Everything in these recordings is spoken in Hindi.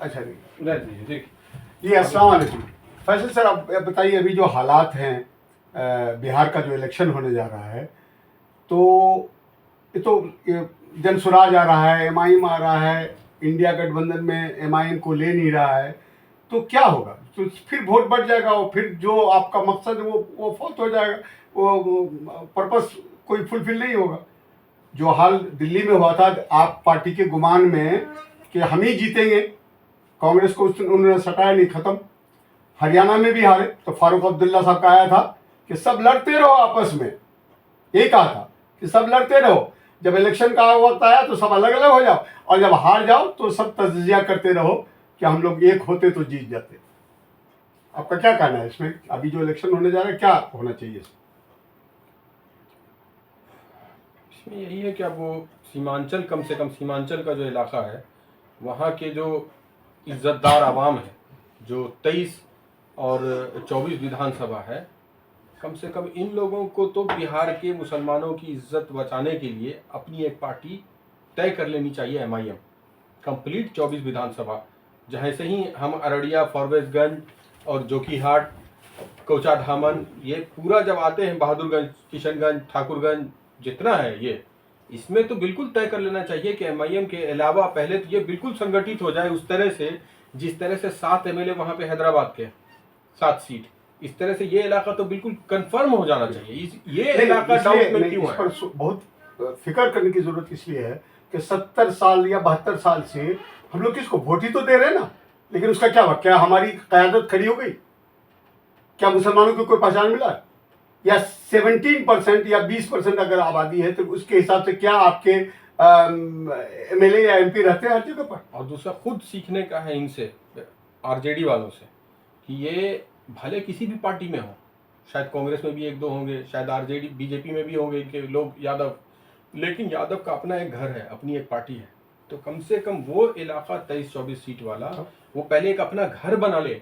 अच्छा जी, देखिए जी अस्सलाम वालेकुम। फैसल सर, आप बताइए, अभी जो हालात हैं, बिहार का जो इलेक्शन होने जा रहा है, तो ये जनसुराज आ रहा है, एमआईएम आ रहा है, इंडिया गठबंधन में एमआईएम को ले नहीं रहा है, तो क्या होगा? तो फिर वोट बढ़ जाएगा और फिर जो आपका मकसद है वो फौत हो जाएगा, वो पर्पस कोई फुलफिल नहीं होगा। जो हाल दिल्ली में हुआ था आप पार्टी के गुमान में कि हम ही जीतेंगे, कांग्रेस को उन्होंने सटाया नहीं, खत्म। हरियाणा में भी हारे तो फारूक अब्दुल्ला साहब का आया था कि सब लड़ते रहो आपस में, यही कहा था कि सब लड़ते रहो, जब इलेक्शन का वक्त आया तो सब अलग अलग हो जाओ, और जब हार जाओ तो सब तजिया करते रहो कि हम लोग एक होते तो जीत जाते। आपका क्या कहना है इसमें? अभी जो इलेक्शन होने जा रहा है, क्या होना चाहिए इसमें? इसमें यही है कि अब वो सीमांचल, कम से कम सीमांचल का जो इलाका है वहाँ के जो इज्जतदार आवाम है, जो 23 और 24 विधानसभा है, कम से कम इन लोगों को तो बिहार के मुसलमानों की इज्जत बचाने के लिए अपनी एक पार्टी तय कर लेनी चाहिए, एमआईएम कंप्लीट 24 विधानसभा। जहाँ से ही हम अररिया, फॉरबिसगंज और जोकीहाट, कोचाधामन, ये पूरा जब आते हैं, बहादुरगंज, किशनगंज, ठाकुरगंज, जितना है ये, इसमें तो बिल्कुल तय कर लेना चाहिए कि एमआईएम के अलावा पहले तो ये बिल्कुल संगठित हो जाए उस तरह से, जिस तरह से 7 एमएलए वहाँ पे हैदराबाद के 7 सीट, इस तरह से ये इलाका तो बिल्कुल कंफर्म हो जाना चाहिए। ये इलाका डाउट में क्यों है? बहुत फिक्र करने की जरूरत इसलिए है कि 70 साल या 72 साल से हम लोग किसको वोट ही तो दे रहे हैं ना, लेकिन उसका क्या हुआ? क्या हमारी क़यादत खड़ी हो गई? क्या मुसलमानों को कोई पहचान मिला? या 17% या 20% अगर आबादी है तो उसके हिसाब से क्या आपके एमएलए या एमपी रहते हैं हर जगह पर? और दूसरा, खुद सीखने का है इनसे, आरजेडी वालों से, कि ये भले किसी भी पार्टी में हो, शायद कांग्रेस में भी 1-2 होंगे, शायद आरजेडी बीजेपी में भी होंगे के लोग यादव, लेकिन यादव का अपना एक घर है, अपनी एक पार्टी है, तो कम से कम वो इलाका 23-24 सीट वाला वो पहले एक अपना घर बना ले,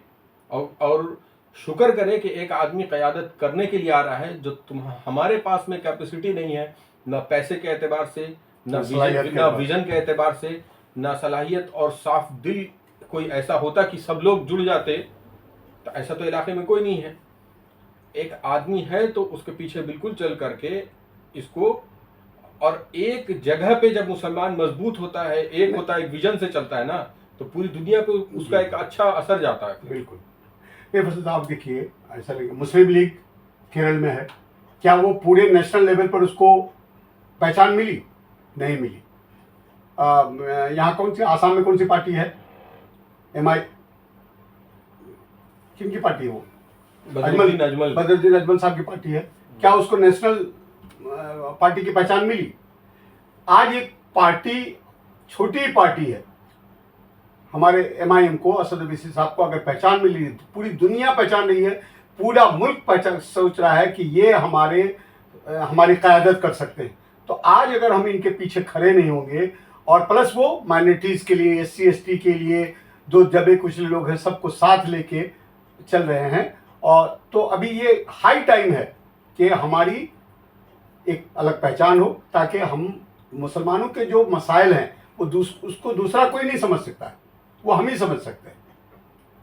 और शुक्र करे कि एक आदमी क़यादत करने के लिए आ रहा है, जो हमारे पास में कैपेसिटी नहीं है, ना पैसे के एतबार से, ना विजन के एतबार से, ना सलाहियत और साफ दिल कोई ऐसा होता कि सब लोग जुड़ जाते, तो ऐसा तो इलाके में कोई नहीं है। एक आदमी है तो उसके पीछे बिल्कुल चल करके इसको, और एक जगह पे जब मुसलमान मजबूत होता है, एक होता है, एक विजन से चलता है ना, तो पूरी दुनिया को उसका एक अच्छा असर जाता है। बिल्कुल। ये फैसल आप देखिए, ऐसा नहीं, मुस्लिम लीग केरल में है, क्या वो पूरे नेशनल लेवल पर उसको पहचान मिली? नहीं मिली। यहाँ कौन सी, आसाम में कौन सी पार्टी है? एमआई, किन की पार्टी है वो? बदरुद्दीन अजमल साहब की पार्टी है, क्या उसको नेशनल पार्टी की पहचान मिली? आज एक पार्टी, छोटी पार्टी है, हमारे एमआईएम को, असद ओवैसी साहब को अगर पहचान मिली तो पूरी दुनिया पहचान रही है, पूरा मुल्क पहचान, सोच रहा है कि ये हमारी क़यादत कर सकते हैं। तो आज अगर हम इनके पीछे खड़े नहीं होंगे, और प्लस वो माइनॉरिटीज़ के लिए, SC ST के लिए, जो दबे कुचले लोग हैं, सबको साथ लेके चल रहे हैं, और तो अभी ये हाई टाइम है कि हमारी एक अलग पहचान हो, ताकि हम मुसलमानों के जो मसाइल हैं वो उसको दूसरा कोई नहीं समझ सकता है, वो हम ही समझ सकते हैं,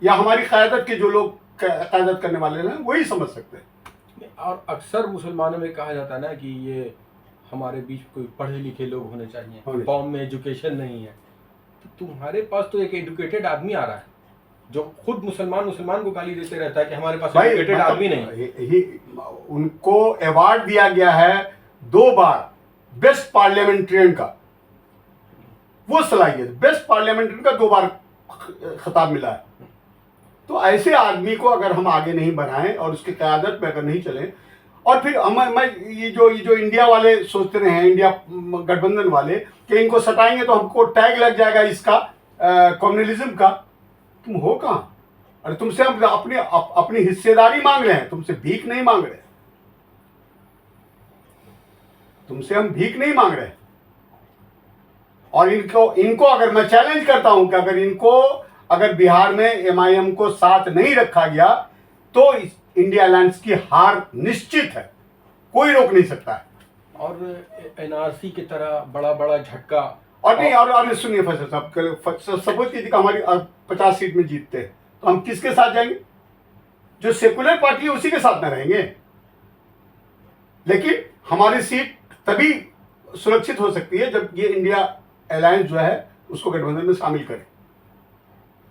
या हमारी क़यादत के जो लोग क़यादत करने वाले हैं वही समझ सकते हैं। और अक्सर मुसलमानों में कहा जाता है ना कि ये हमारे बीच कोई पढ़े लिखे लोग होने चाहिए, कौम में एजुकेशन नहीं है, तो तुम्हारे पास तो एक एजुकेटेड आदमी आ रहा है जो खुद मुसलमान को गाली देते रहता है कि हमारे पास एजुकेटेड आदमी नहीं। उनको अवार्ड दिया गया है 2 बार बेस्ट पार्लियामेंट्रियन का, वो सलाहियत, बेस्ट पार्लियामेंट्रियन का 2 बार खिताब मिला है। तो ऐसे आदमी को अगर हम आगे नहीं बढ़ाएं और उसकी क़यादत में अगर नहीं चलें, और फिर ये जो इंडिया वाले सोचते रहे हैं, इंडिया गठबंधन वाले, कि इनको सटाएंगे तो हमको टैग लग जाएगा इसका, कम्युनलिज्म का। तुम हो कहाँ? अरे तुमसे हम अपनी हिस्सेदारी मांग रहे हैं, तुमसे भीख नहीं मांग रहे, तुमसे हम भीख नहीं मांग रहे। और इनको अगर मैं चैलेंज करता हूं कि अगर बिहार में एमआईएम को साथ नहीं रखा गया तो इंडिया अलायंस की हार निश्चित है, कोई रोक नहीं सकता है। और एनआरसी की तरह बड़ा बड़ा झटका और नहीं, और सुनिए फैसल साहब, सपोज कीजिए कि हमारी 50 सीट में जीतते हैं, तो हम किसके साथ जाएंगे? जो सेकुलर पार्टी है उसी के साथ में रहेंगे, लेकिन हमारी सीट तभी सुरक्षित हो सकती है जब ये इंडिया अलायंस जो है उसको गठबंधन में शामिल करें।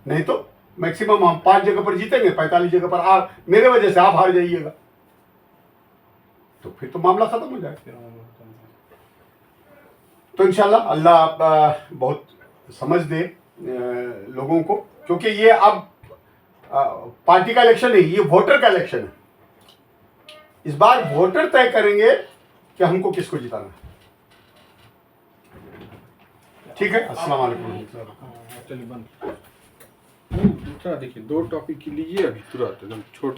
नहीं तो मैक्सिमम हम 5 जगह पर जीतेंगे, 45 जगह पर मेरे वजह से आप हार जाइएगा, तो फिर तो मामला खत्म हो जाएगा। तो इंशाल्लाह अल्लाह बहुत समझ दे लोगों को, क्योंकि ये अब पार्टी का इलेक्शन नहीं, ये वोटर का इलेक्शन है। इस बार वोटर तय करेंगे कि हमको किसको जिताना है। ठीक है, अस्सलाम वालेकुम। चलिए बंद। दूसरा देखिए, 2 टॉपिक लीजिए अभी तुरंत एकदम छोटे।